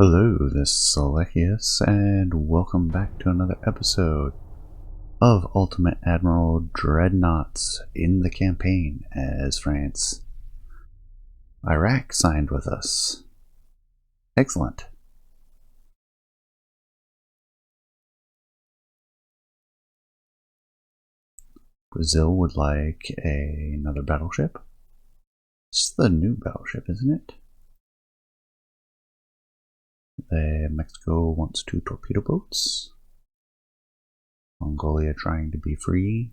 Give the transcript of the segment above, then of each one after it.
Hello, this is Alechius, and welcome back to another episode of Ultimate Admiral Dreadnoughts in the campaign as France. Iraq signed with us. Excellent. Brazil would like another battleship. This is the new battleship, isn't it? Mexico wants 2 torpedo boats. Mongolia trying to be free.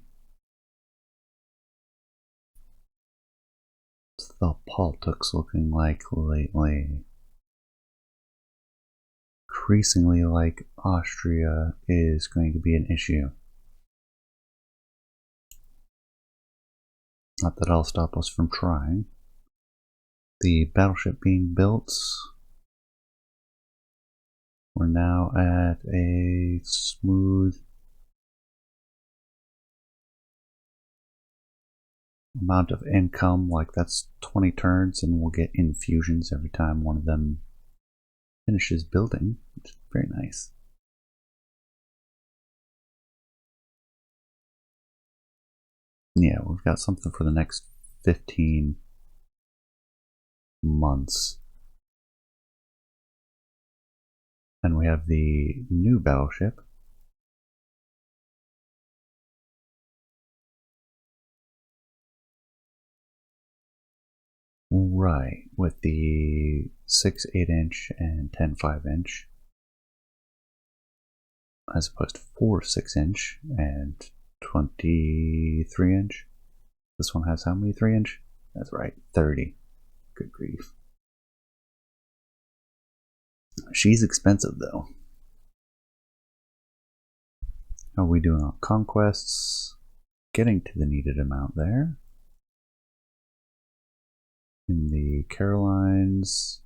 What's the politics looking like lately? Increasingly like Austria is going to be an issue. Not that it'll stop us from trying. The battleship being built. We're now at a smooth amount of income, like that's 20 turns, and we'll get infusions every time one of them finishes building, which is very nice. Yeah, we've got something for the next 15 months. And we have the new battleship. Right, with the 6 8-inch and 10 5-inch, as opposed to 4 6-inch and 23-inch. This one has how many 3-inch? That's right, 30. Good grief. She's expensive though. How are we doing on conquests? Getting to the needed amount there. In the Carolines,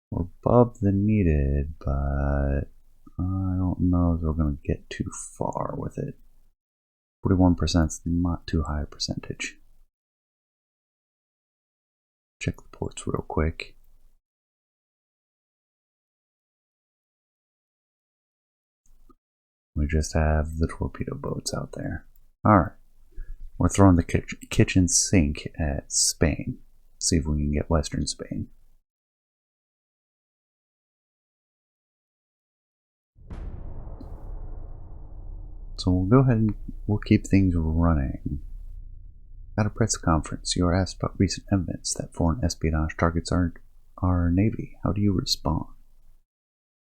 we're above the needed, but I don't know if we're going to get too far with it. 41% is not too high a percentage. Check the ports real quick. We just have the torpedo boats out there. Alright. We're throwing the kitchen sink at Spain. See if we can get Western Spain. So we'll go ahead and we'll keep things running. At a press conference, you are asked about recent evidence that foreign espionage targets our Navy. How do you respond?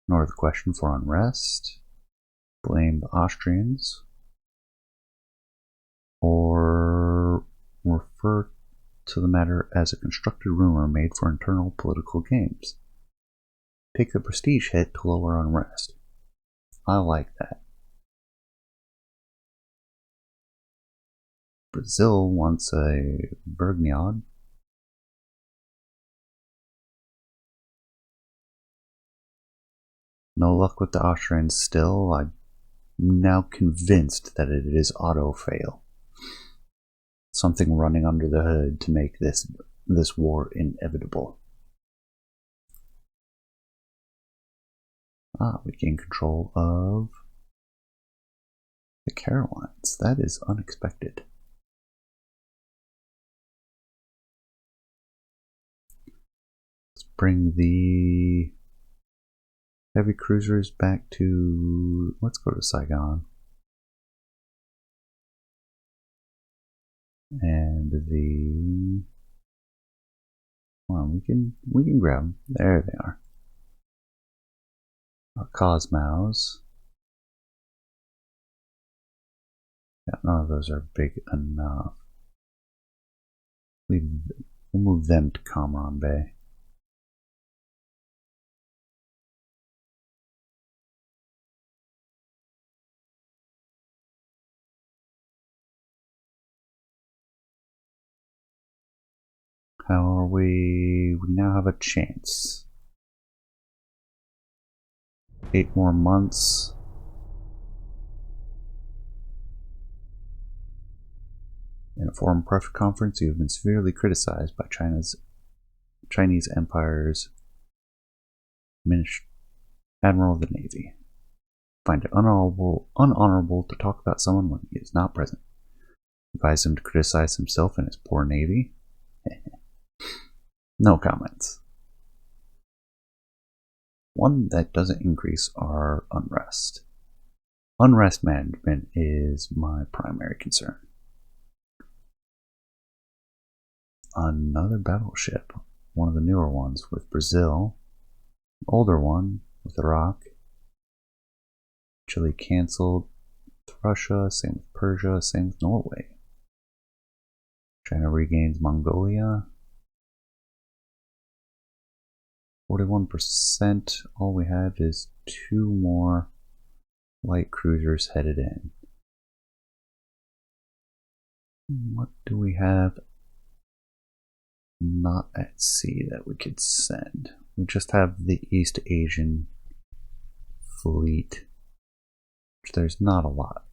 Ignore the question for unrest. Blame the Austrians. Or refer to the matter as a constructed rumor made for internal political games. Take the prestige hit to lower unrest. I like that. Brazil wants a Dreadnought. No luck with the Austrians still. I'm now convinced that it is auto-fail. Something running under the hood to make this war inevitable. We gain control of the Carolines. That is unexpected. Let's bring the heavy cruisers back to, let's go to Saigon. And the, well, we can grab them. There they are. Our Cosmos. Yeah, none of those are big enough. We'll move them to Comoron Bay. How are we? We now have a chance. 8 more months. In a foreign press conference, you have been severely criticized by Chinese Empire's Admiral of the Navy. Find it unhonorable to talk about someone when he is not present. Advise him to criticize himself and his poor navy. No comments. One that doesn't increase our unrest. Unrest management is my primary concern. Another battleship, one of the newer ones with Brazil, an older one with Iraq. Chile cancelled with Russia, same with Persia, same with Norway. China regains Mongolia. 41%. All we have is 2 more light cruisers headed in. What do we have not at sea that we could send? We just have the East Asian fleet, which there's not a lot.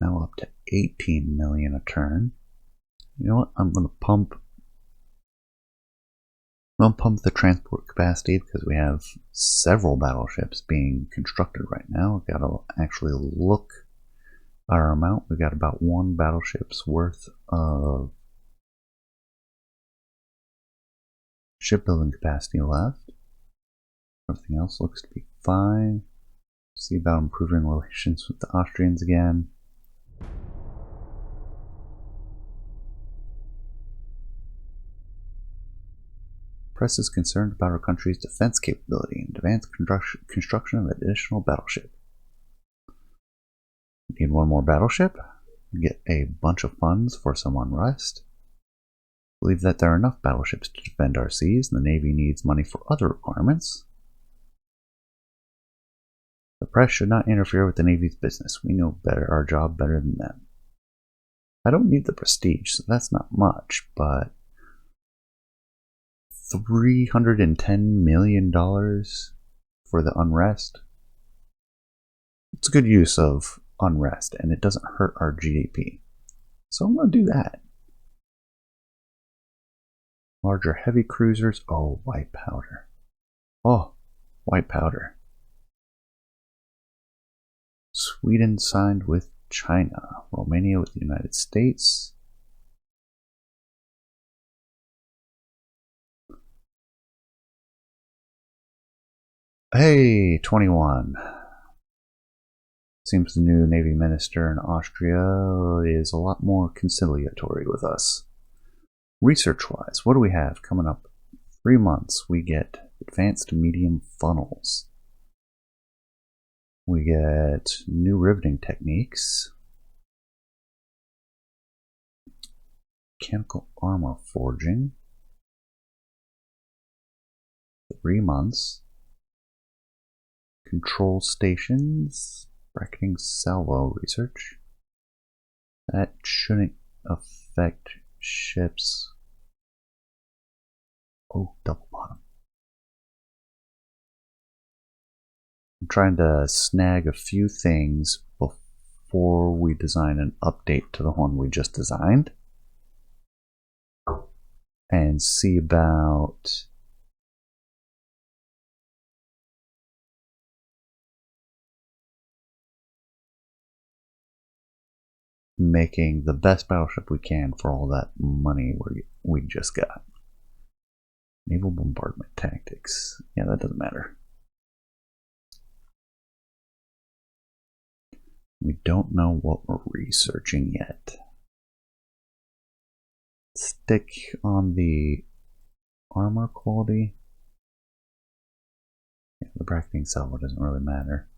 Now up to 18 million a turn. You know what? I'm gonna pump the transport capacity because we have several battleships being constructed right now. We've got to actually look at our amount. We've got about 1 battleship's worth of shipbuilding capacity left. Everything else looks to be fine. See about improving relations with the Austrians again. Press is concerned about our country's defense capability and demands construction of an additional battleship. We need 1 more battleship. Get a bunch of funds for some unrest. Believe that there are enough battleships to defend our seas, and the Navy needs money for other requirements. The press should not interfere with the Navy's business. We know our job better than them. I don't need the prestige, so that's not much, but $310 million for the unrest. It's a good use of unrest, and it doesn't hurt our GDP. So I'm going to do that. Larger heavy cruisers. Oh, white powder. Oh, white powder. Sweden signed with China. Romania with the United States. Hey, 21. Seems the new Navy minister in Austria is a lot more conciliatory with us. Research-wise, what do we have coming up? 3 months, we get advanced medium funnels. We get new riveting techniques. Mechanical armor forging. 3 months. Control stations, bracketing salvo research. That shouldn't affect ships. Oh, double bottom. I'm trying to snag a few things before we design an update to the one we just designed. And see about making the best battleship we can for all that money we just got. Naval bombardment tactics. Yeah, that doesn't matter. We don't know what we're researching yet. Stick on the armor quality. Yeah, the bracketing salvo doesn't really matter.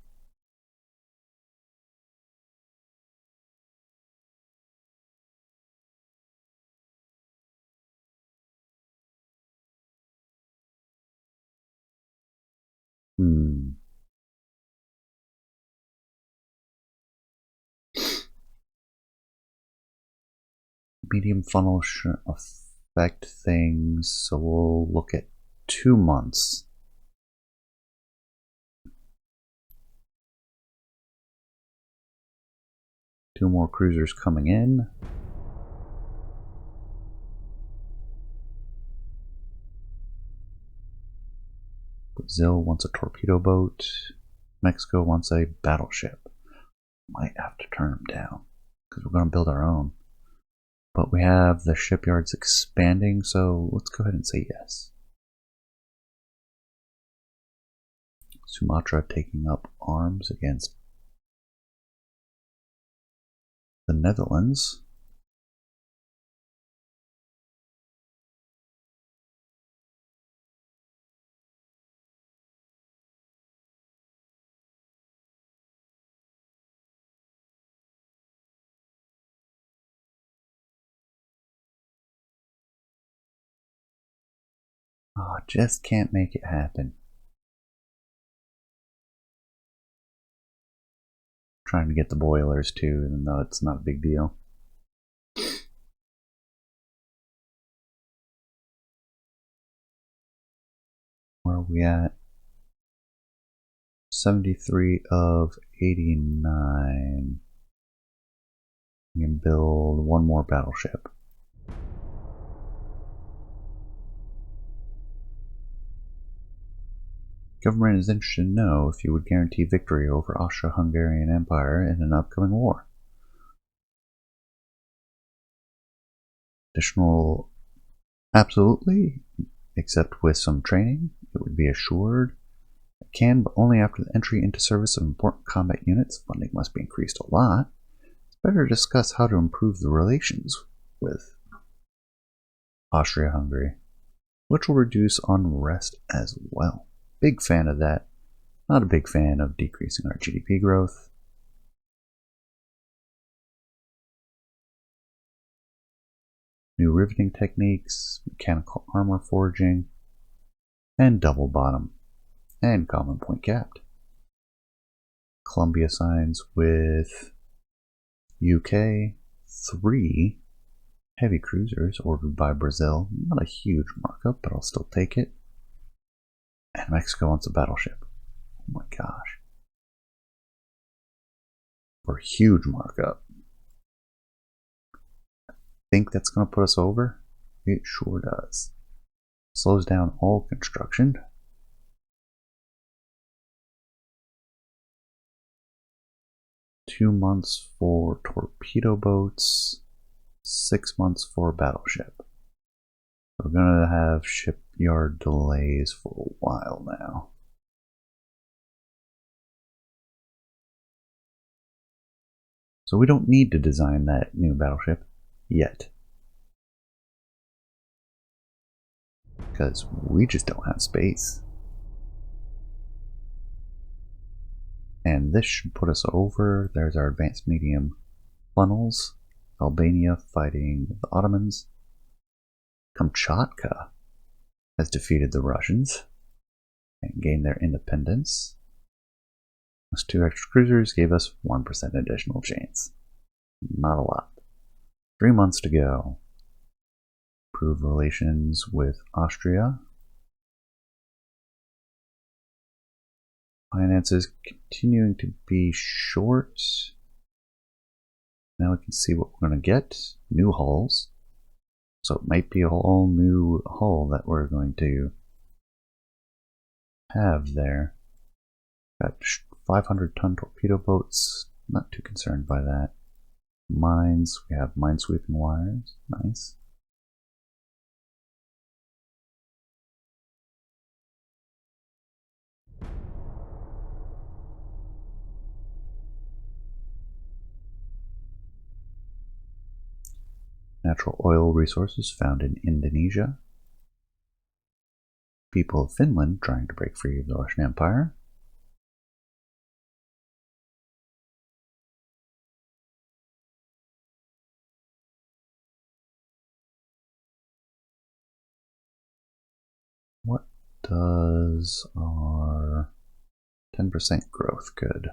Medium funnel shouldn't affect things, so we'll look at 2 months. Two more cruisers coming in. Brazil wants a torpedo boat. Mexico wants a battleship. Might have to turn them down because we're going to build our own. But we have the shipyards expanding, so let's go ahead and say yes. Sumatra taking up arms against the Netherlands. Oh, just can't make it happen. Trying to get the boilers too, even though it's not a big deal. Where are we at? 73 of 89. We can build one more battleship. Government is interested to know if you would guarantee victory over Austro-Hungarian Empire in an upcoming war. Additional, absolutely, except with some training, it would be assured. It can, but only after the entry into service of important combat units. Funding must be increased a lot. It's better to discuss how to improve the relations with Austria-Hungary, which will reduce unrest as well. Big fan of that. Not a big fan of decreasing our GDP growth. New riveting techniques, mechanical armor forging, and double bottom, and common point capped. Columbia signs with UK 3 heavy cruisers ordered by Brazil. Not a huge markup, but I'll still take it. And Mexico wants a battleship. Oh my gosh. For a huge markup. Think that's going to put us over? It sure does. Slows down all construction. $2 months for torpedo boats, 6 months for battleship. We're going to have shipyard delays for a while now. So we don't need to design that new battleship yet. Because we just don't have space. And this should put us over. There's our advanced medium funnels. Albania fighting the Ottomans. Kamchatka has defeated the Russians and gained their independence. Those 2 extra cruisers gave us 1% additional chance. Not a lot. 3 months to go. Improve relations with Austria. Finances continuing to be short. Now we can see what we're going to get. New hulls. So it might be a whole new hull that we're going to have there. Got 500-ton torpedo boats. Not too concerned by that. Mines. We have minesweeping wires. Nice. Natural oil resources found in Indonesia. People of Finland trying to break free of the Russian Empire. What does our 10% growth good?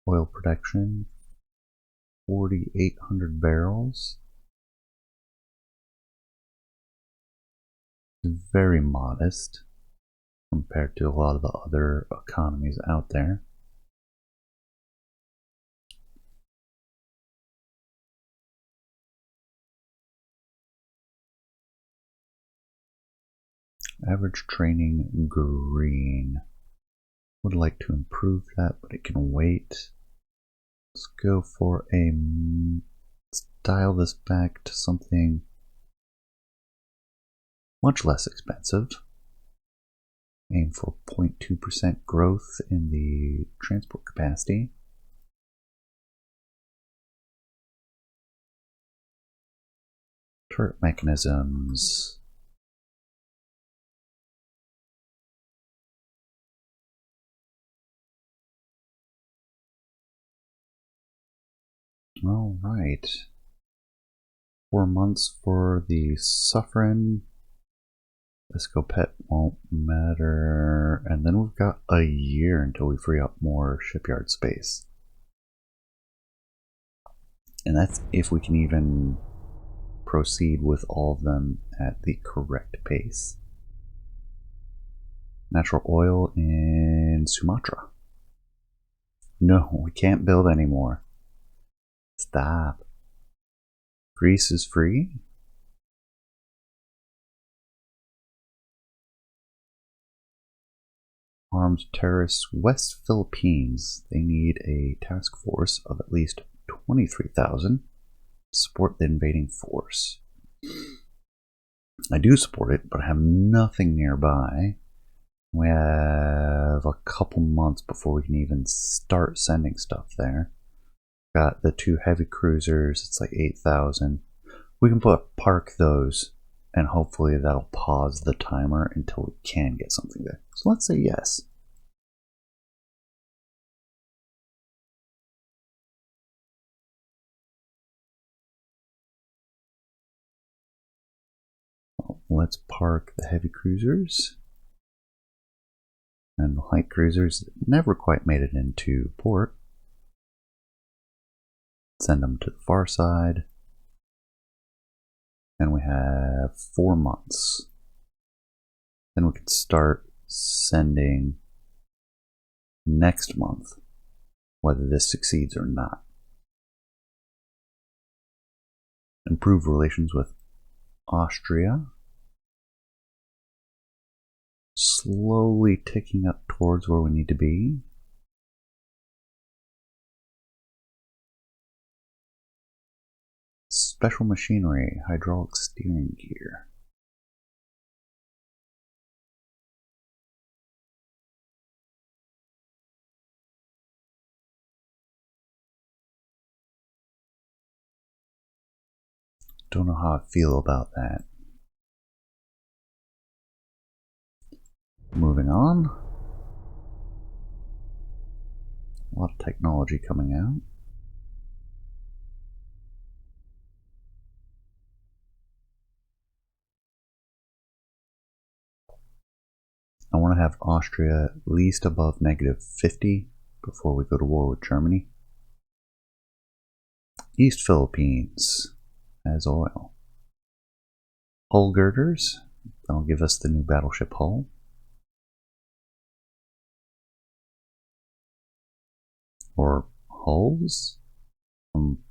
Oil production, 4,800 barrels. Very modest compared to a lot of the other economies out there. Average training green. Would like to improve that, but it can wait. Let's go for a... Let's dial this back to something much less expensive. Aim for 0.2% growth in the transport capacity. Turret mechanisms. All right. 4 months for the Suffering. Escopette won't matter. And then we've got a year until we free up more shipyard space. And that's if we can even proceed with all of them at the correct pace. Natural oil in Sumatra. No, we can't build anymore. Stop. Greece is free. Armed terrorists West Philippines. They need a task force of at least 23,000 to support the invading force. I do support it, but I have nothing nearby. We have a couple months before we can even start sending stuff there. Got the 2 heavy cruisers, it's like 8,000. We can park those, and hopefully that'll pause the timer until we can get something there. So let's say yes. Let's park the heavy cruisers. And the light cruisers never quite made it into port. Send them to the far side. And we have 4 months. Then we can start sending next month, whether this succeeds or not. Improve relations with Austria. Slowly ticking up towards where we need to be. Special machinery, hydraulic steering gear. Don't know how I feel about that. Moving on. A lot of technology coming out. I want to have Austria at least above -50 before we go to war with Germany. East Philippines has oil. Hull girders. That'll give us the new battleship hull. Or hulls? I'm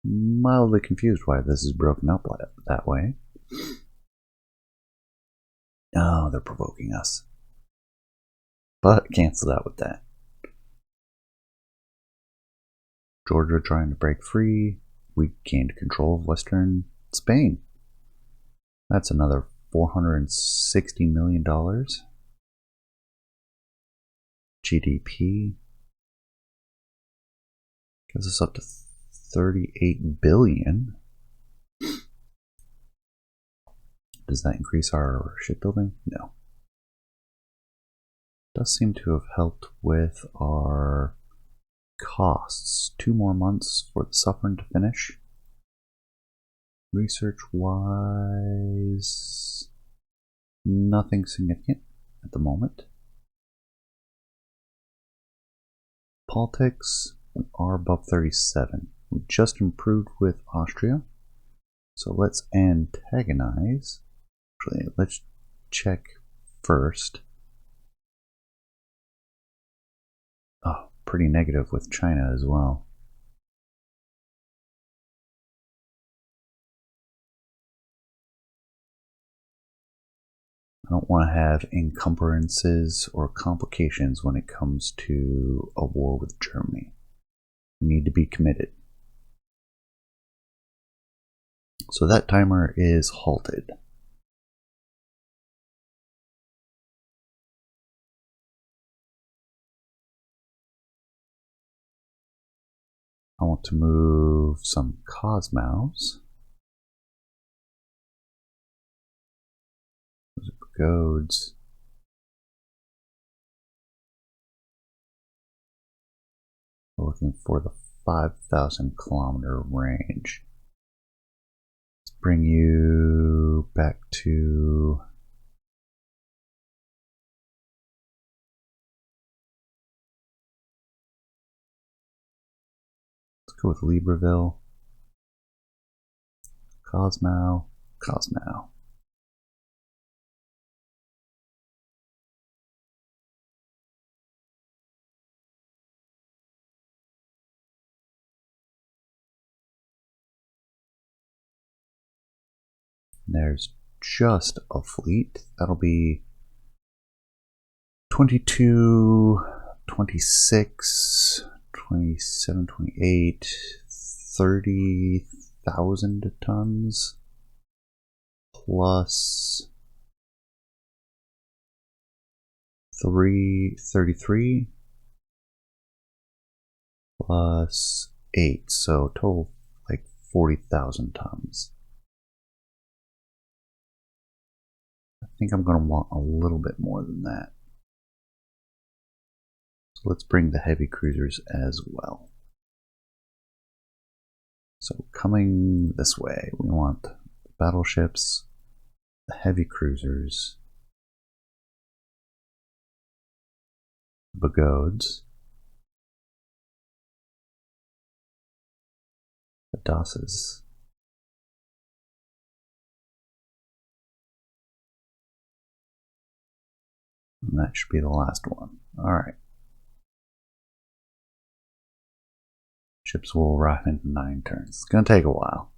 mildly confused why this is broken up that way. Oh, they're provoking us. But cancel out with that. Georgia trying to break free. We gained control of Western Spain. That's another $460 million. GDP gives us up to 38 billion. Does that increase our shipbuilding? No. Does seem to have helped with our costs. 2 more months for the Suffering to finish. Research wise, nothing significant at the moment. Politics, we are above 37. We just improved with Austria. So let's antagonize. Actually, let's check first. Oh, pretty negative with China as well. I don't want to have encumbrances or complications when it comes to a war with Germany. We need to be committed. So that timer is halted. I want to move some Cosmos. Those are pagodes. We're looking for the 5,000 kilometer range. Let's bring you back to go with Libreville. Cosmo. There's just a fleet. That'll be 22, 26, 27, 28, 30,000 tons plus 33 plus 8, so total like 40,000 tons. I think I'm going to want a little bit more than that. So let's bring the heavy cruisers as well. So coming this way, we want the battleships, the heavy cruisers, pagodes, the DOSes, and that should be the last one. Alright. Ships will arrive in 9 turns. It's going to take a while.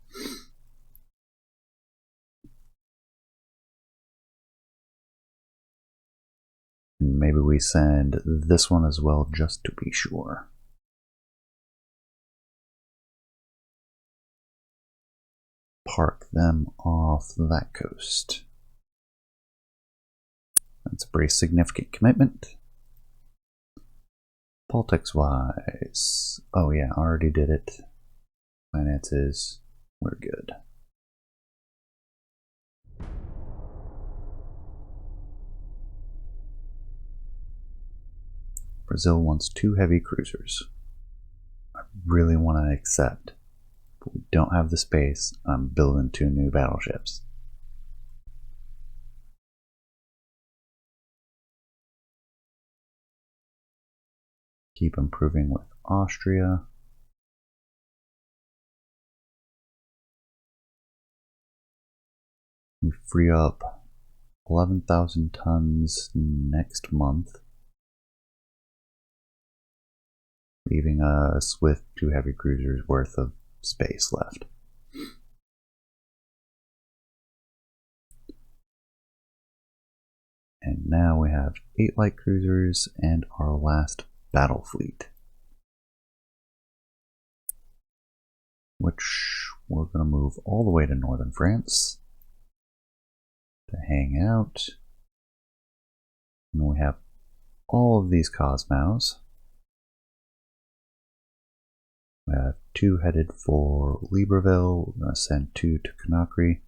And maybe we send this one as well, just to be sure. Park them off that coast. That's a pretty significant commitment. Politics wise, oh yeah, I already did it. Finances, we're good. Brazil wants 2 heavy cruisers. I really want to accept, but we don't have the space. I'm building 2 new battleships. Keep improving with Austria. We free up 11,000 tons next month, leaving us with 2 heavy cruisers worth of space left. And now we have 8 light cruisers and our last battle fleet, which we're going to move all the way to northern France to hang out. And we have all of these Cosmos. We have 2 headed for Libreville. We're going to send 2 to Conakry.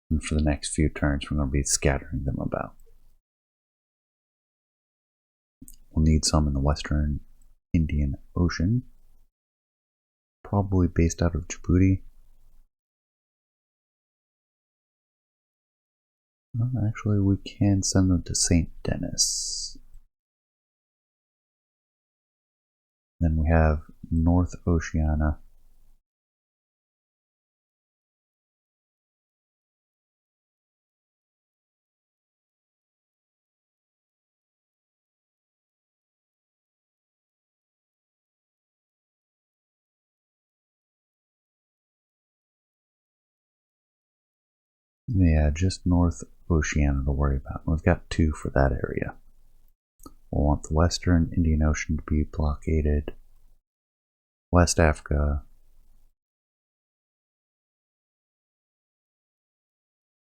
And for the next few turns, we're going to be scattering them about. We'll need some in the Western Indian Ocean, probably based out of Djibouti. Well, actually, we can send them to St. Denis. Then we have North Oceania. Yeah, just North Oceania to worry about. We've got 2 for that area. We'll want the Western Indian Ocean to be blockaded. West Africa.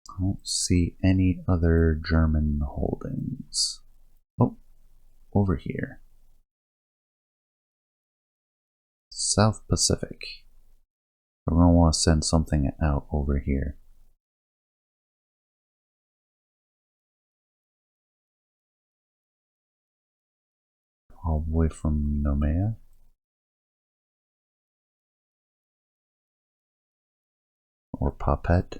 I don't see any other German holdings. Oh, over here. South Pacific. We're going to want to send something out over here. Probably from Nomea. Or Papet.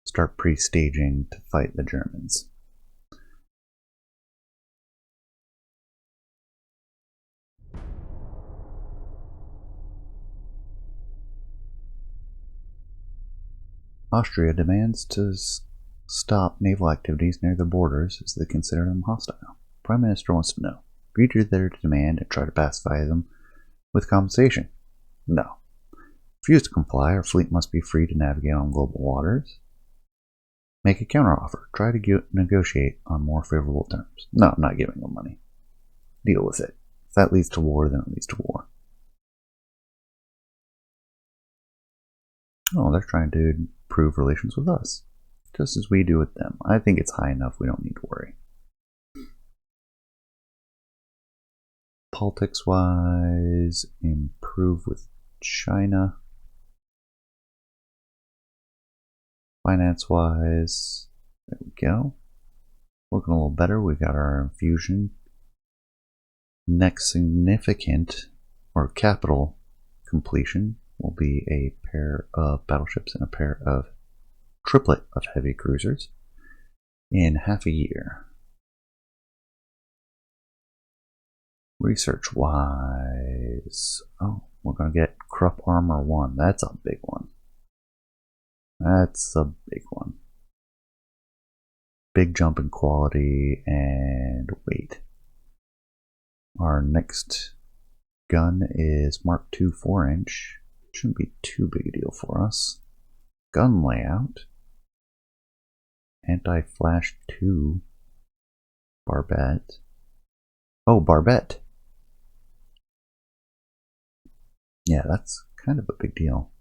Start pre-staging to fight the Germans. Austria demands to stop naval activities near the borders as they consider them hostile. Prime Minister wants to know. Agree to their demand and try to pacify them with compensation. No. Refuse to comply, our fleet must be free to navigate on global waters. Make a counteroffer. Try to negotiate on more favorable terms. No, I'm not giving them money. Deal with it. If that leads to war, then it leads to war. Oh, they're trying to improve relations with us, just as we do with them. I think it's high enough, we don't need to worry. Politics-wise, improve with China. Finance-wise, there we go. Looking a little better. We got our infusion. Next significant, or capital completion, will be a pair of battleships and a pair of triplet of heavy cruisers in half a year. Research wise, oh, we're going to get Krupp Armor 1. That's a big one. That's a big one. Big jump in quality and weight. Our next gun is Mark II 4-inch. Shouldn't be too big a deal for us. Gun layout. Anti-flash 2. Barbette. Oh, Barbette. Yeah, that's kind of a big deal.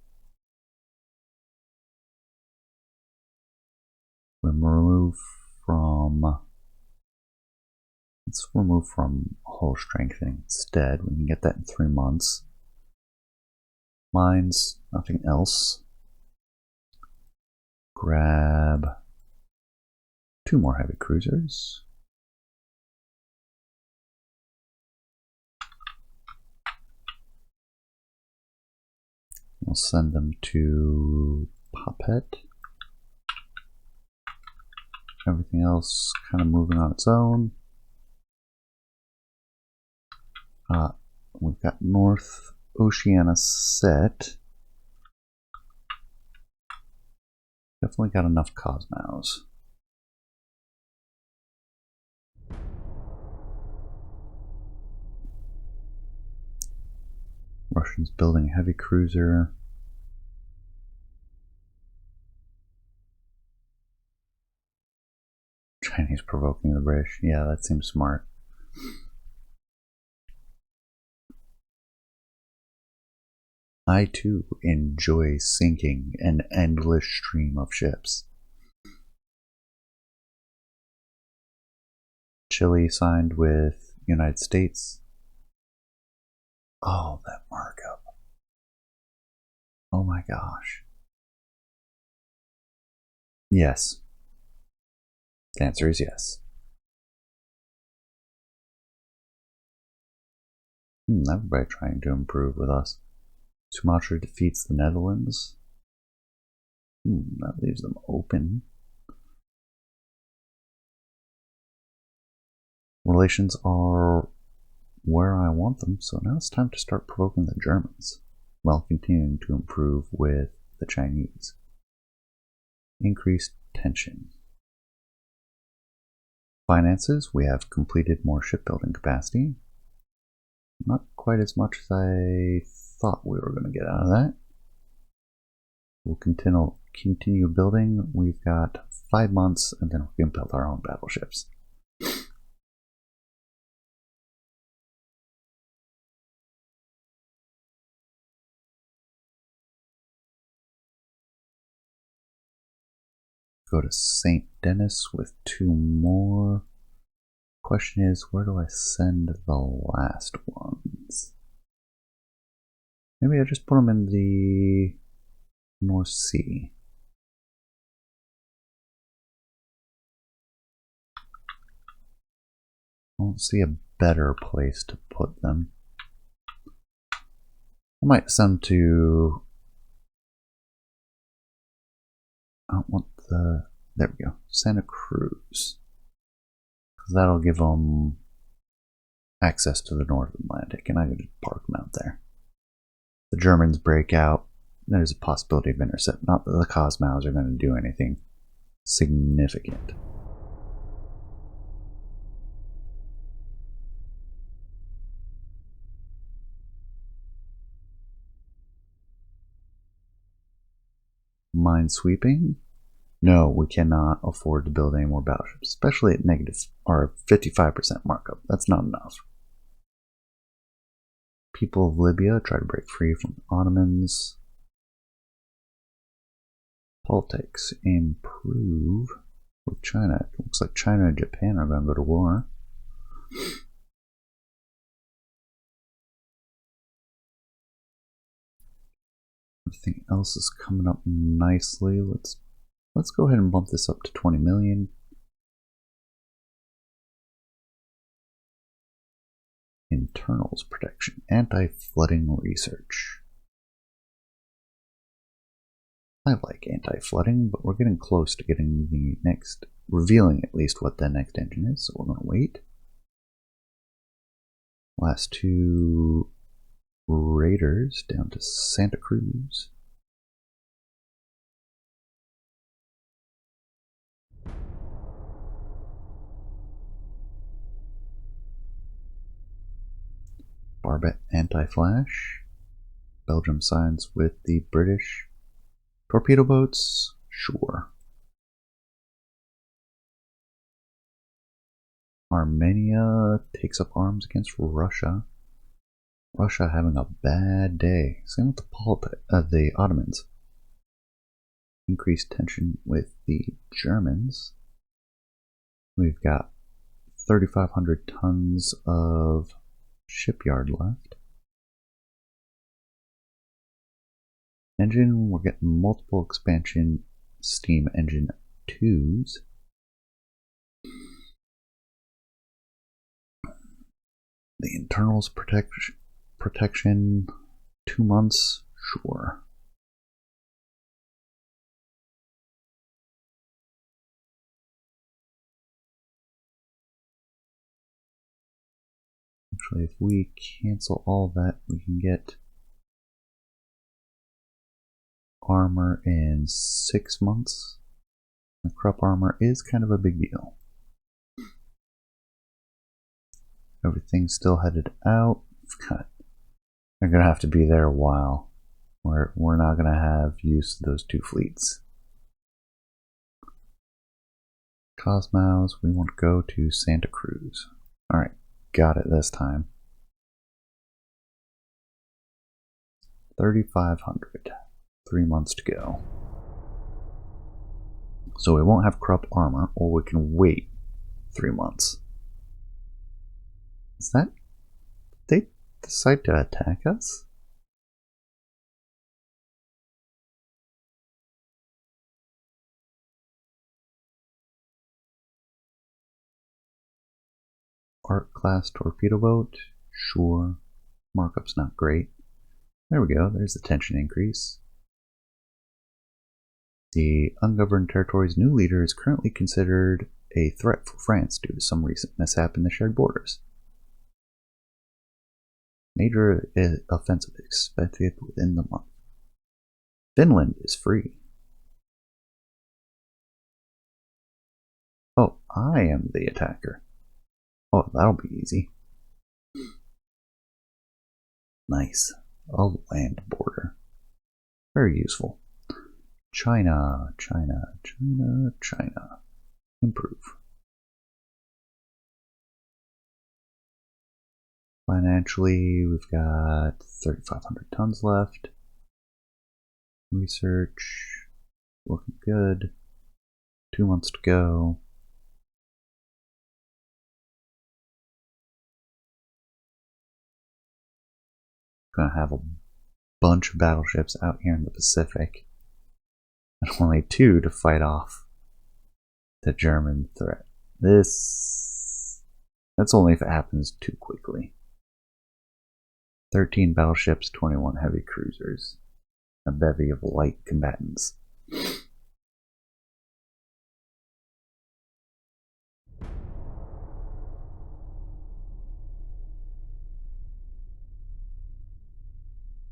Let's remove from hull strengthening instead. We can get that in 3 months. Mines, nothing else. Grab 2 more heavy cruisers. We'll send them to Papet. Everything else kind of moving on its own. We've got North Oceania set. Definitely got enough Cosmos. Russians building a heavy cruiser. Chinese provoking the British. Yeah, that seems smart. I too enjoy sinking an endless stream of ships. Chile signed with United States. Oh, that markup. Oh my gosh. Yes. The answer is yes. Everybody trying to improve with us. Sumatra defeats the Netherlands. That leaves them open. Relations are where I want them, so now it's time to start provoking the Germans, while continuing to improve with the Chinese. Increased tension. Finances, we have completed more shipbuilding capacity. Not quite as much as I thought we were going to get out of that. We'll continue building. We've got 5 months, and then we can build our own battleships. Go to St. Denis with 2 more. Question is, where do I send the last ones? Maybe I just put them in the North Sea. I don't see a better place to put them. I might send to... I don't want the... There we go. Santa Cruz. Because that'll give them access to the North Atlantic, and I can just park them out there. The Germans break out. There's a possibility of intercept. Not that the Cosmos are going to do anything significant. Minesweeping? No, we cannot afford to build any more battleships, especially at negative or 55% markup. That's not enough. People of Libya try to break free from the Ottomans. Politics improve with China. It looks like China and Japan are going to go to war. Everything else is coming up nicely. Let's go ahead and bump this up to 20 million. Internals protection, anti-flooding research. I like anti-flooding, but we're getting close to getting the next, revealing at least what the next engine is, so we're going to wait. Last 2 raiders down to Santa Cruz. Barbet anti-flash. Belgium signs with the British. Torpedo boats? Sure. Armenia takes up arms against Russia. Russia having a bad day. Same with the Ottomans. Increased tension with the Germans. We've got 3,500 tons of shipyard left. Engine, we're getting multiple expansion steam engine 2s. The internals protection 2 months, sure. Actually, if we cancel all that, we can get armor in 6 months. The Krupp armor is kind of a big deal. Everything's still headed out. They're going to have to be there a while. We're not going to have use of those 2 fleets. Cosmos, we want to go to Santa Cruz. Alright, got it this time. 3,500. 3 months to go. So we won't have Krupp armor, or we can wait 3 months. Is that... They decide to attack us? Art class torpedo boat? Sure. Markup's not great. There we go, there's the tension increase. The ungoverned territory's new leader is currently considered a threat for France due to some recent mishap in the shared borders. Major offensive expected within the month. Finland is free. Oh, I am the attacker. Oh, that'll be easy. Nice. a land border. Very useful. China, China, China, China. Improve. Financially, we've got 3,500 tons left. Research, looking good. 2 months to go. Gonna have a bunch of battleships out here in the Pacific, and only 2 to fight off the German threat. That's only if it happens too quickly. 13 battleships, 21 heavy cruisers, a bevy of light combatants.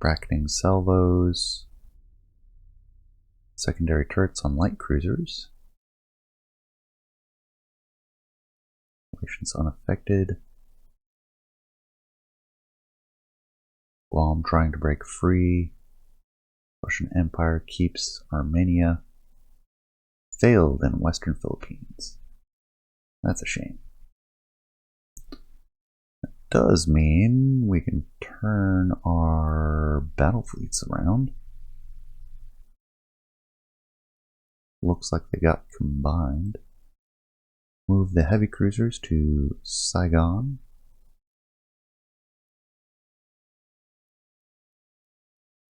Bracketing salvos, secondary turrets on light cruisers, relations unaffected. Guam trying to break free. Russian Empire keeps Armenia. Failed in Western Philippines. That's a shame. That does mean we can turn our battle fleets around. Looks like they got combined. Move the heavy cruisers to Saigon.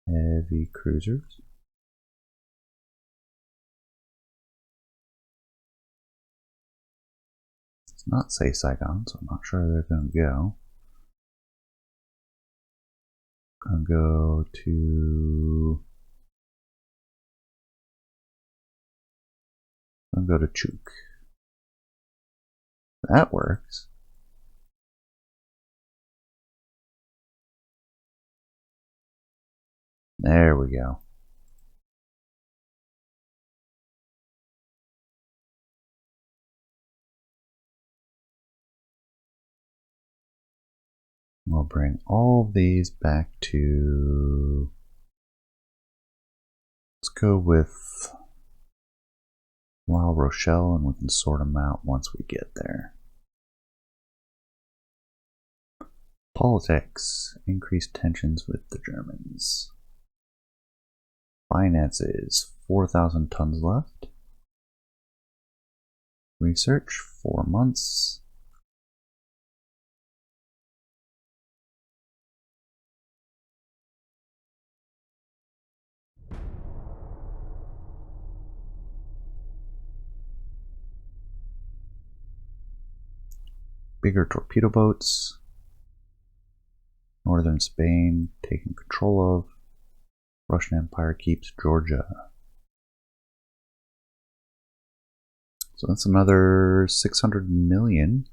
Heavy cruisers. It's not say Saigon, so I'm not sure they're going to go. Gonna go to Chuk. That works. There we go. We'll bring all of these back to... Let's go with La Rochelle, and we can sort them out once we get there. Politics. Increased tensions with the Germans. Finances. 4,000 tons left. Research. 4 months. Bigger torpedo boats. Northern Spain taken control of. Russian Empire keeps Georgia. So that's another 600 million.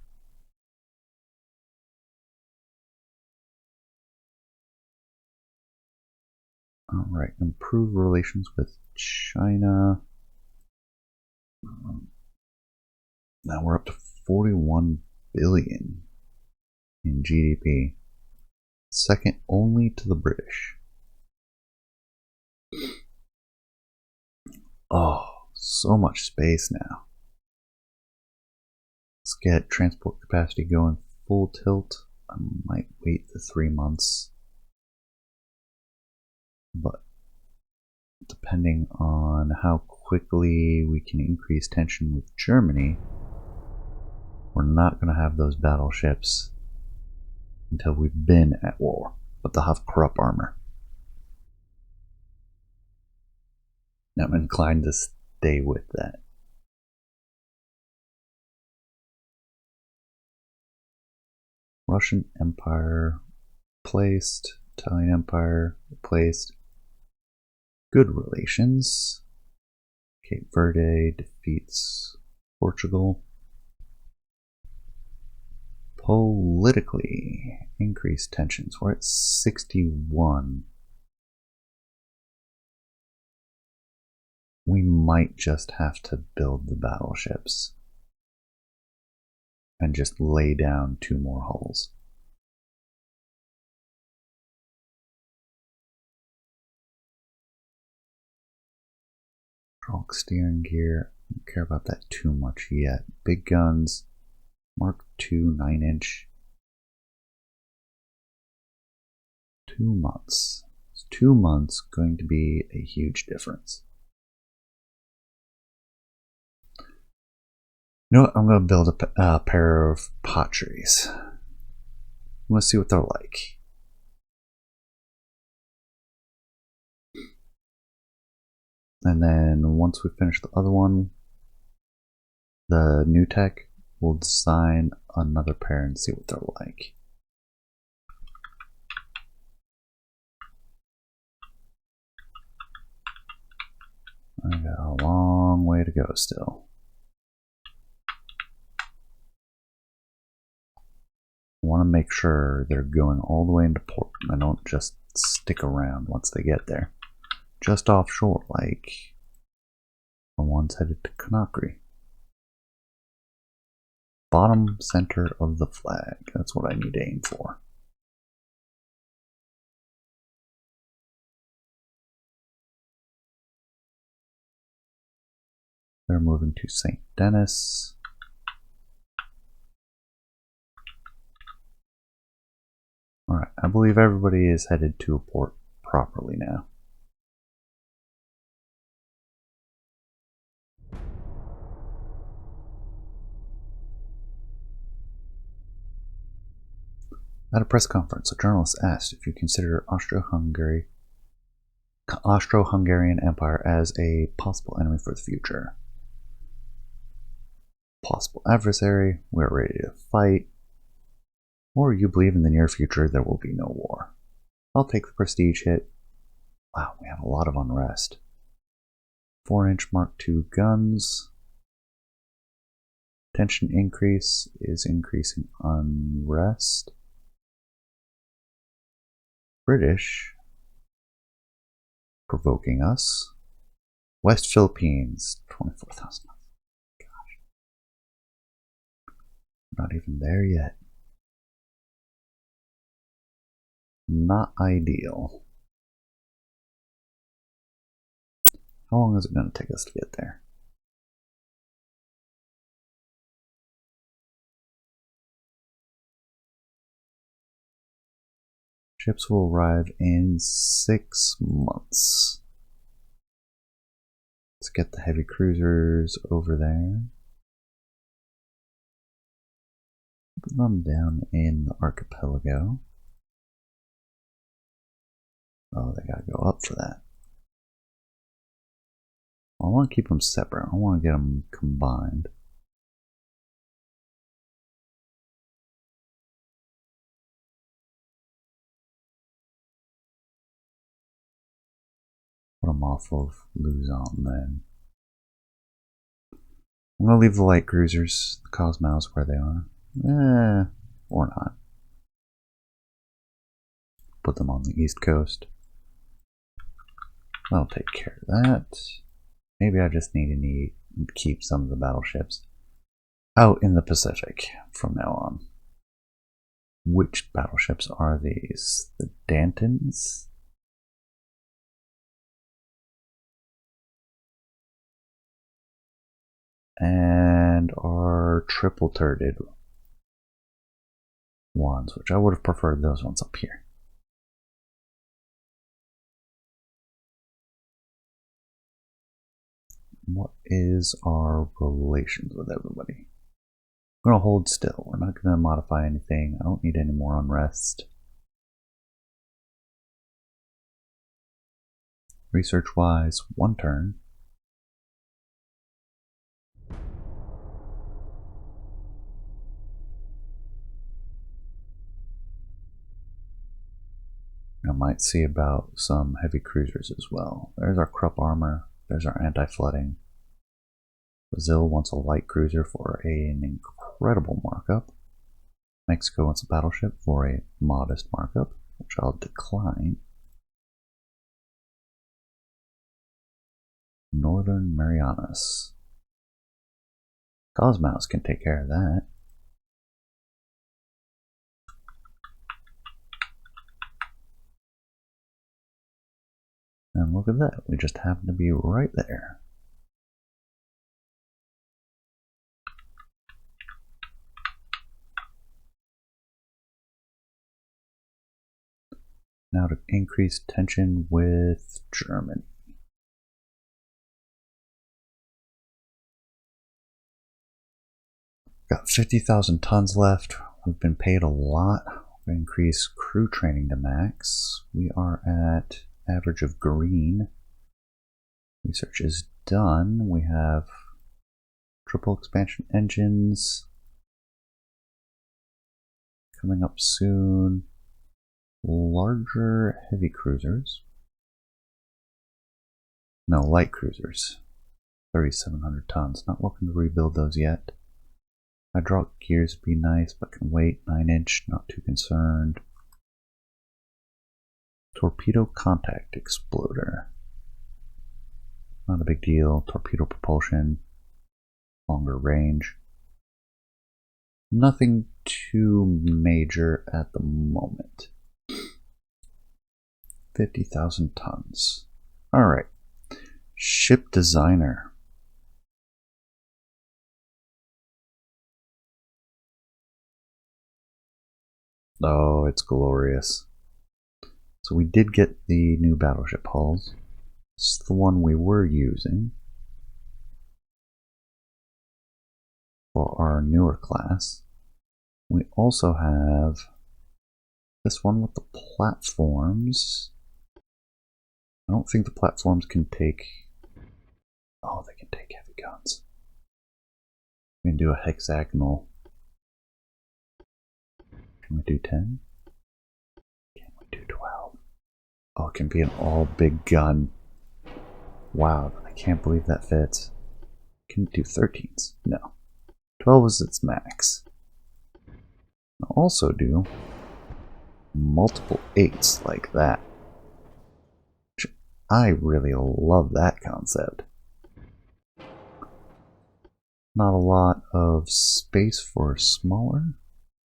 All right, improve relations with China. Now we're up to 41 billion in GDP, second only to the British. Oh, so much space now. Let's get transport capacity going full tilt. I might wait the 3 months, but depending on how quickly we can increase tension with Germany, we're not going to have those battleships until we've been at war, but they'll have Krupp armor. I'm inclined to stay with that. Russian Empire placed, Italian Empire replaced. Good relations. Cape Verde defeats Portugal. Politically, increased tensions. We're at 61. We might just have to build the battleships and just lay down 2 more hulls. Hydraulic steering gear. I don't care about that too much yet. Big guns. Mark II 9-inch. 2 months. It's 2 months going to be a huge difference. You know what? I'm going to build a pair of potteries. Let's see what they're like. And then once we finish the other one, the new tech, we'll design another pair and see what they're like. I got a long way to go still. I want to make sure they're going all the way into port and they don't just stick around once they get there. Just offshore, like the ones headed to Conakry. Bottom center of the flag. That's what I need to aim for. They're moving to St. Denis. Alright, I believe everybody is headed to a port properly now. At a press conference, a journalist asked if you consider Austro-Hungarian Empire as a possible enemy for the future. Possible adversary, we're ready to fight. Or you believe in the near future there will be no war. I'll take the prestige hit. Wow, we have a lot of unrest. 4-inch Mark II guns. Tension increase is increasing unrest. British provoking us. West Philippines, 24,000. Gosh. Not even there yet. Not ideal. How long is it going to take us to get there? Ships will arrive in 6 months. Let's get the heavy cruisers over there. Put them down in the archipelago. Oh, they gotta go up for that. I want to keep them separate. I want to get them combined. Put them off of Luzon then. I'm going to leave the light cruisers, the Cosmos, where they are. Or not. Put them on the east coast. I'll take care of that. Maybe I just need to keep some of the battleships out in the Pacific from now on. Which battleships are these? The Dantons? And our triple turreted ones, which I would have preferred those ones up here. What is our relations with everybody? We're going to hold still. We're not going to modify anything. I don't need any more unrest. Research-wise, 1 turn. I might see about some heavy cruisers as well. There's our Krupp armor. There's our anti-flooding. Brazil wants a light cruiser for an incredible markup. Mexico wants a battleship for a modest markup, which I'll decline. Northern Marianas. Cosmos can take care of that. And look at that, we just happen to be right there. Now to increase tension with Germany. Got 50,000 tons left. We've been paid a lot. We'll increase crew training to max. We are at average of green. Research is done. We have triple expansion engines coming up soon. Larger heavy cruisers. No, light cruisers. 3,700 tons. Not looking to rebuild those yet. Hydraulic gears would be nice, but can wait. 9-inch, not too concerned. Torpedo contact exploder. Not a big deal. Torpedo propulsion. Longer range. Nothing too major at the moment. 50,000 tons. Alright. Ship designer. Oh, it's glorious. So we did get the new battleship hulls. This is the one we were using for our newer class. We also have this one with the platforms. I don't think the platforms can take... Oh, they can take heavy guns. We can do a hexagonal. Can we do 10? Can we do 12? Oh, it can be an all big gun. Wow, I can't believe that fits. Can it do 13s? No. 12 is its max. I'll also do multiple 8s like that. I really love that concept. Not a lot of space for smaller.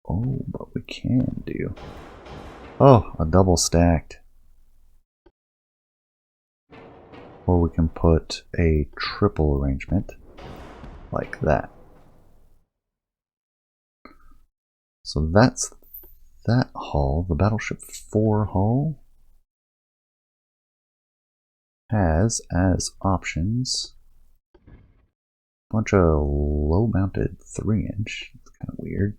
Oh, but we can do. Oh, a double stacked. Or we can put a triple arrangement like that. So that's that hull. The Battleship 4 hull has as options a bunch of low mounted 3-inch. It's kind of weird.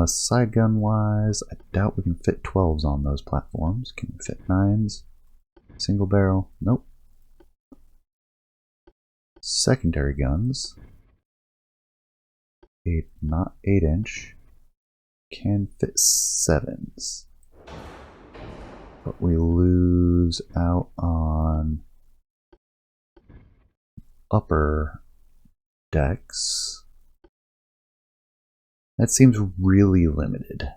Side gun wise, I doubt we can fit 12s on those platforms. Can we fit 9s? Single barrel? Nope. Secondary guns, not 8-inch, can fit 7s. But we lose out on upper decks. That seems really limited.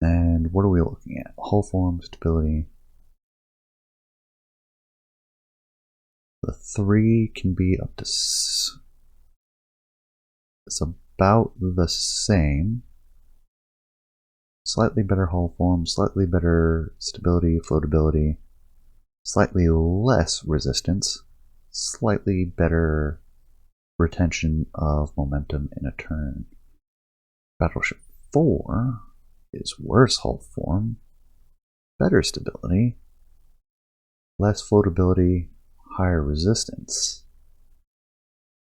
And what are we looking at? Hull form, stability. The 3 can be up to... It's about the same. Slightly better hull form, slightly better stability, floatability, slightly less resistance, slightly better retention of momentum in a turn. Battleship 4 is worse hull form, better stability, less floatability, higher resistance.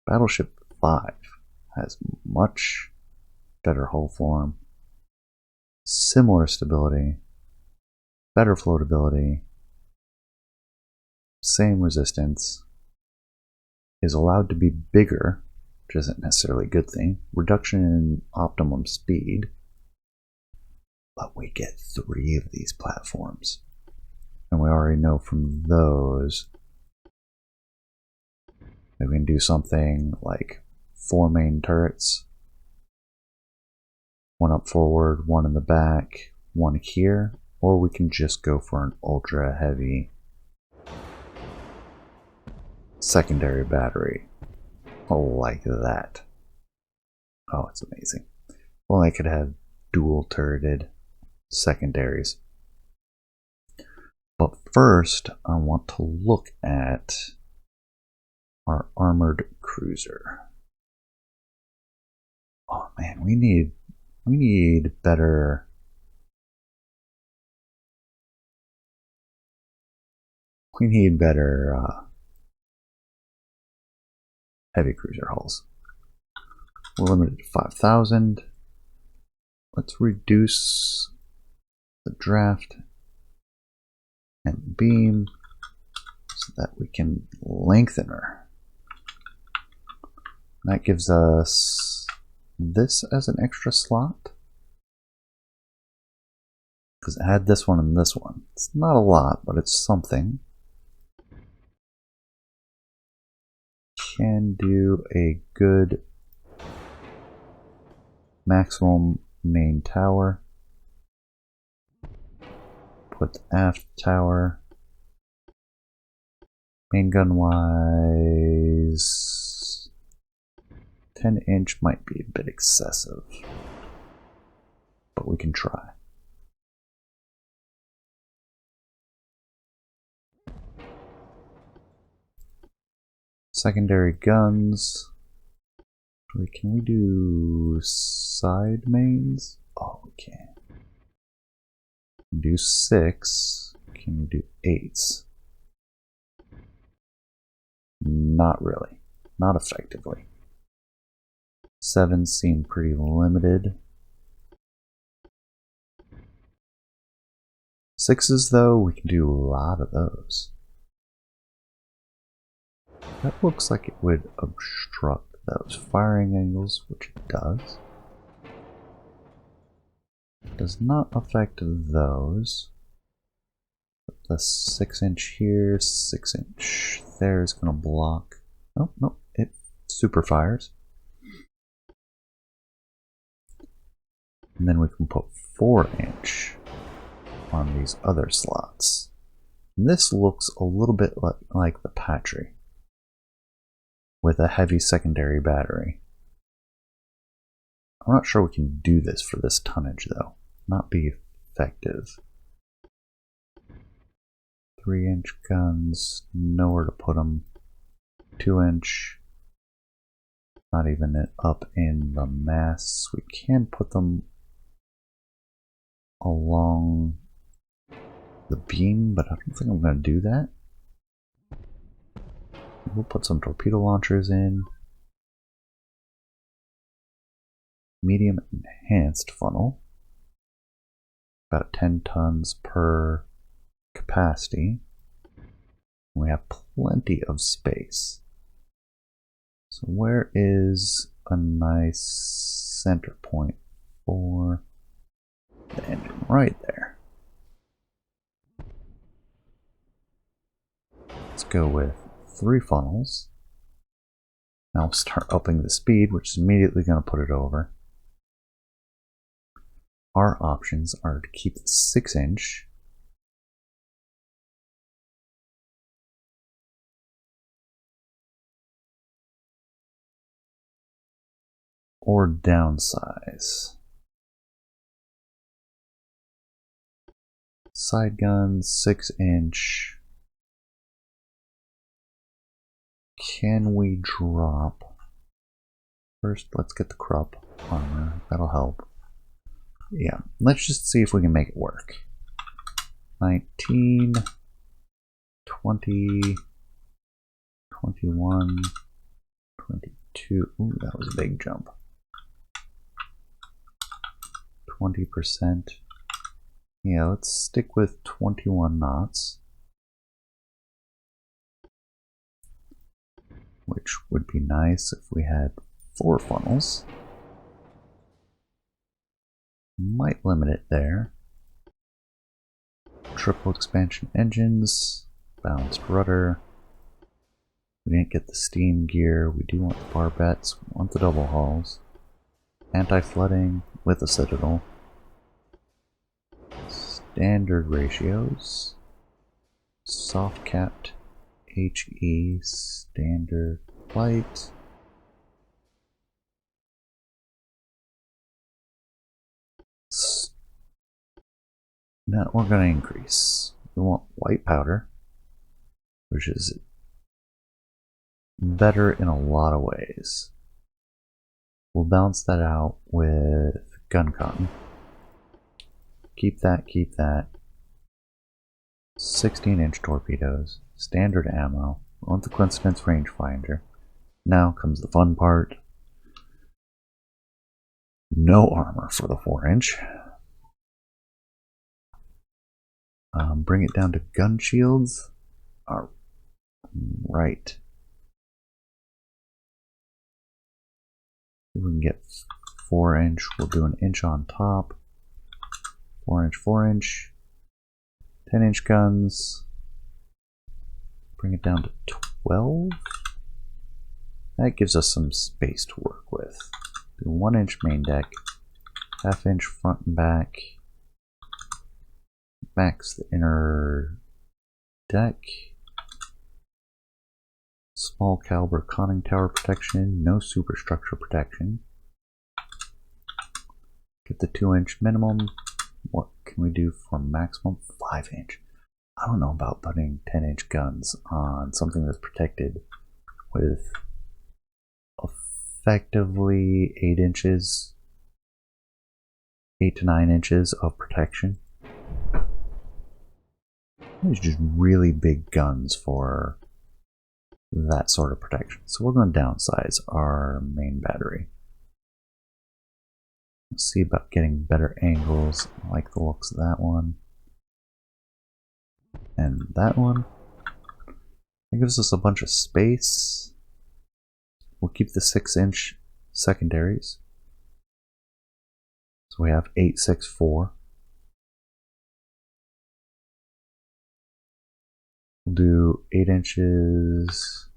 Battleship 5 has much better hull form, similar stability, better floatability, same resistance, is allowed to be bigger, which isn't necessarily a good thing, reduction in optimum speed, but we get 3 of these platforms. And we already know from those that we can do something like 4 main turrets, 1 up forward, 1 in the back, 1 here, or we can just go for an ultra heavy secondary battery like that. Oh, it's amazing. Well, I could have dual turreted secondaries. But first, I want to look at our armored cruiser. Oh man, we need better. We need better heavy cruiser hulls. We're limited to 5,000. Let's reduce the draft and beam so that we can lengthen her. That gives us this as an extra slot. Because it had this one and this one. It's not a lot, but it's something. Can do a good maximum main tower. Put the aft tower. Main gun wise, 10-inch might be a bit excessive, but we can try. Secondary guns. Can we do side mains? Oh, we can. Do 6. Can we do 8s? Not really. Not effectively. 7s seem pretty limited. 6s, though, we can do a lot of those. That looks like it would obstruct those firing angles, which it does. It does not affect those. The 6-inch here, 6-inch there is going to block. Oh, no, it super fires. And then we can put 4-inch on these other slots. And this looks a little bit like the Patry with a heavy secondary battery. I'm not sure we can do this for this tonnage though. Not be effective. 3-inch guns, nowhere to put them. 2-inch, not even up in the masts. We can put them along the beam, but I don't think I'm going to do that. We'll put some torpedo launchers in. Medium enhanced funnel. About 10 tons per capacity. We have plenty of space. So where is a nice center point for the engine? Right there. Let's go with 3 funnels. Now we'll start upping the speed, which is immediately going to put it over. Our options are to keep the 6-inch. Or downsize. Side guns, 6-inch. Can we drop? First, let's get the crop armor. That'll help. Yeah, let's just see if we can make it work. 19, 20, 21, 22. Ooh, that was a big jump. 20%. Yeah, let's stick with 21 knots. Which would be nice if we had 4 funnels. Might limit it there. Triple expansion engines, balanced rudder. We didn't get the steam gear. We do want the barbettes. We want the double hulls. Anti-flooding with a citadel. Standard ratios. Soft capped HE standard light. Now we're going to increase. We want white powder, which is better in a lot of ways. We'll balance that out with gun cotton. Keep that, keep that. 16-inch torpedoes, standard ammo, on the coincidence rangefinder. Now comes the fun part. No armor for the 4-inch. Bring it down to gun shields. Right. If we can get 4-inch, we'll do an inch on top. 4-inch, 4-inch. 10-inch guns. Bring it down to 12. That gives us some space to work with. Do 1-inch main deck. 1/2-inch front and back. Max the inner deck. Small caliber conning tower protection, no superstructure protection. Get the 2-inch minimum. What can we do for maximum? 5-inch. I don't know about putting 10-inch guns on something that's protected with effectively 8 inches, 8 to 9 inches of protection. These are just really big guns for that sort of protection. So we're going to downsize our main battery. Let's see about getting better angles. I like the looks of that one. And that one. It gives us a bunch of space. We'll keep the 6-inch secondaries. So we have 864. We'll do 8 inches,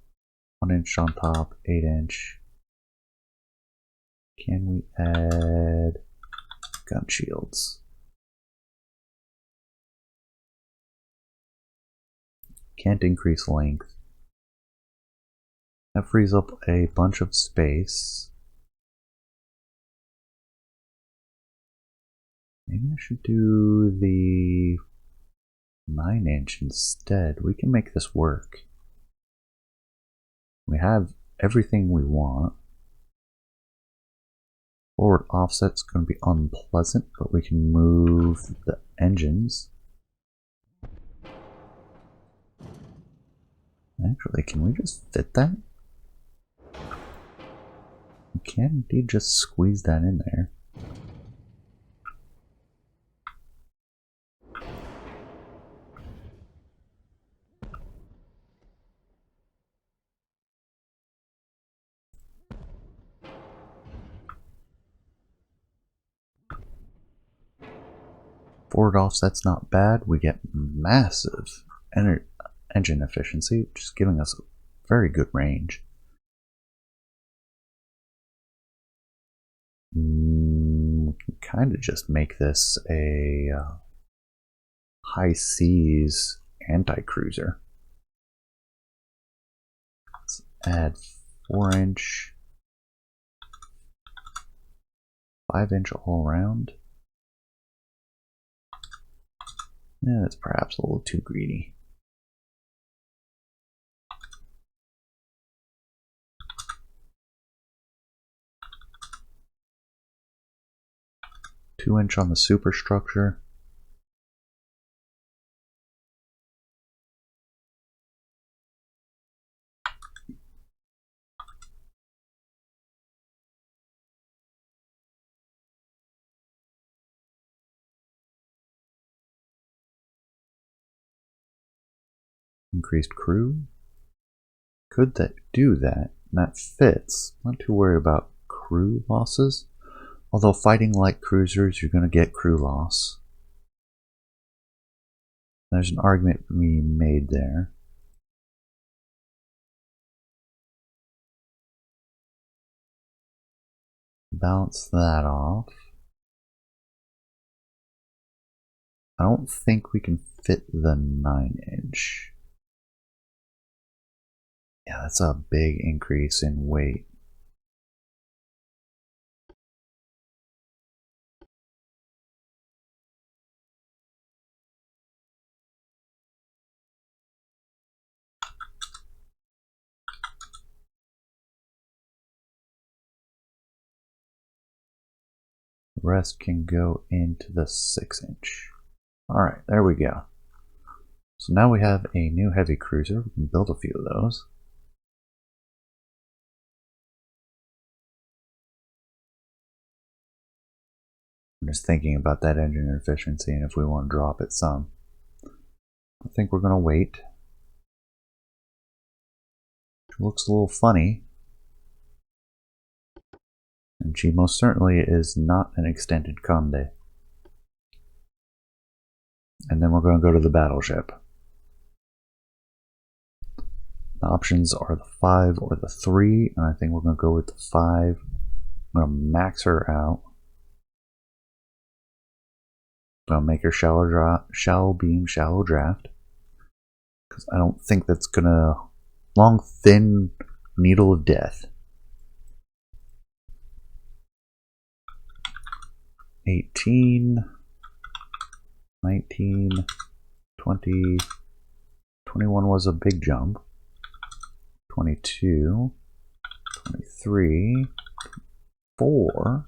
1 inch on top, 8-inch. Can we add gun shields? Can't increase length. That frees up a bunch of space. Maybe I should do the 9-inch instead. We can make this work. We have everything we want. Forward offset's going to be unpleasant, but we can move the engines. Actually, can we just fit that? We can indeed just squeeze that in there. Forward offset's not bad. We get massive engine efficiency, just giving us a very good range. We can kind of just make this a high seas anti-cruiser. Let's add 4-inch, 5-inch all around. Yeah, that's perhaps a little too greedy. Two-inch on the superstructure. Increased crew. Could that do that? That fits. Not too worried about crew losses. Although fighting light cruisers, you're going to get crew loss. There's an argument to be made there. Balance that off. I don't think we can fit the 9-inch. Yeah, that's a big increase in weight. The rest can go into the 6-inch. Alright, there we go. So now we have a new heavy cruiser. We can build a few of those. I'm just thinking about that engine efficiency and if we want to drop it some. I think we're going to wait. She looks a little funny. And she most certainly is not an extended Conde. And then we're going to go to the battleship. The options are the 5 or the 3, and I think we're going to go with the 5. I'm going to max her out. I'm going to make her shallow beam, shallow draft. Because I don't think that's going to... Long, thin needle of death. 18, 19, 20, 21 was a big jump. 22, 23, 4,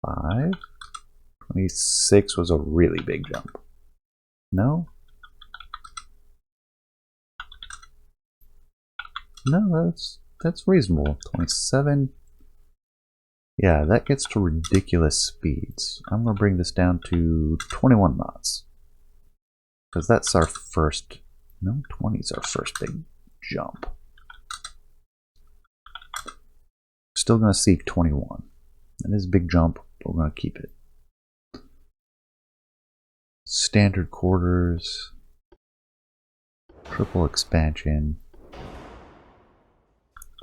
5, 26 was a really big jump. No? No, that's reasonable. 27. Yeah, that gets to ridiculous speeds. I'm going to bring this down to 21 knots. Because that's our first... No, 20 is our first big jump. Still going to seek 21. That is a big jump, but we're going to keep it. Standard quarters. Triple expansion.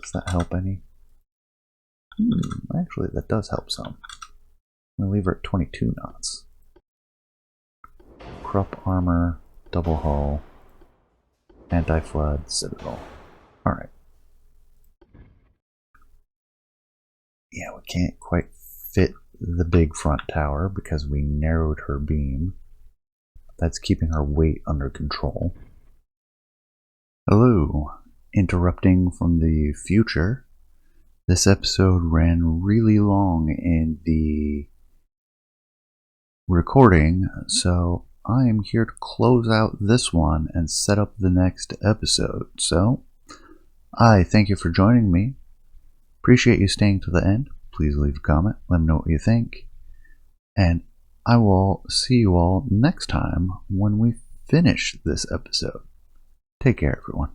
Does that help any? Actually, that does help some. I'm going to leave her at 22 knots. Krupp armor, double hull, anti-flood, citadel. Alright. Yeah, we can't quite fit the big front tower because we narrowed her beam. That's keeping her weight under control. Hello. Interrupting from the future. This episode ran really long in the recording, so I am here to close out this one and set up the next episode. So, I thank you for joining me. Appreciate you staying to the end. Please leave a comment. Let me know what you think. And I will see you all next time when we finish this episode. Take care, everyone.